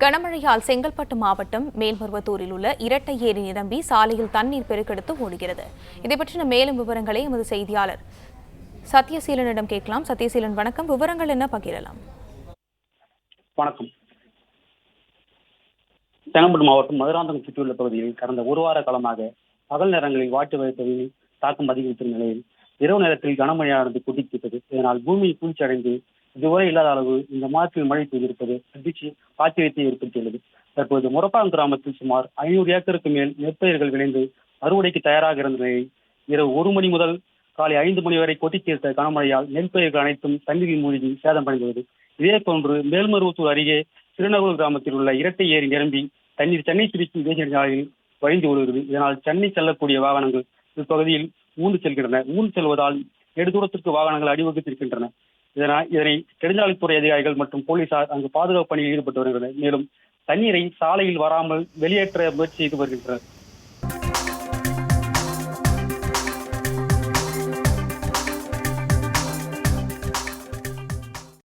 கனமழையால் செங்கல்பட்டு மாவட்டம் மேல்மருவத்தூரில் உள்ள இரட்டை ஏரி நிரம்பி சாலையில் தண்ணீர் பெருக்கெடுத்து ஓடுகிறது. இதை பற்றின மேலும் விவரங்களை எமது செய்தியாளர் சத்யசீலனிடம் கேட்கலாம். சத்யசீலன், வணக்கம். விவரங்கள் என்ன பகிரலாம்? வணக்கம். செங்கல்பட்டு மாவட்டம் மதுராந்தகம் சுற்றியுள்ள பகுதியில் கடந்த ஒரு வார காலமாக பகல் நேரங்களில் வாட்டு வகைப்பகுதியில் தாக்கம் அதிகரித்த நிலையில் இரவு நேரத்தில் கனமழையானது கொட்டித்தது. இதனால் பூமி குளிர்ச்சியடைந்து இதுவரை இல்லாத அளவு இந்த மாதத்தில் மழை பெய்திருப்பது அதிர்ச்சி ஆச்சரியத்தை ஏற்படுத்தியுள்ளது. தற்போது முரப்பாக்கம் கிராமத்தில் சுமார் 500 ஏக்கருக்கு மேல் நெற்பயிர்கள் விளைந்து அறுவடைக்கு தயாராக இருந்த நிலையில் இரவு 1 மணி முதல் காலை 5 மணி வரை கொட்டி தீர்த்த கனமழையால் நெற்பயிர்கள் அனைத்தும் தண்ணீரில் மூழ்கி சேதமடைந்துள்ளது. இதே போன்று மேல்மருவத்தூர் அருகே திருநகூர் கிராமத்தில் உள்ள இரட்டை ஏரி நிரம்பி தண்ணீர் சென்னை திருச்சி தேசிய சாலையில் வழிந்து வருகிறது. இதனால் சென்னை செல்லக்கூடிய வாகனங்கள் இப்பகுதியில் ஊர்ந்து செல்கின்றன. ஊர்ந்து செல்வதால் நெடுதூரத்திற்கு வாகனங்கள் அடிவகுத்திருக்கின்றன. இதனை நெடுஞ்சாலைத்துறை அதிகாரிகள் மற்றும் போலீசார் அங்கு பாதுகாப்பு பணியில் ஈடுபட்டு வருகின்றனர். மேலும் தண்ணீரை சாலையில் வராமல் வெளியேற்ற முயற்சி செய்து வருகின்றனர்.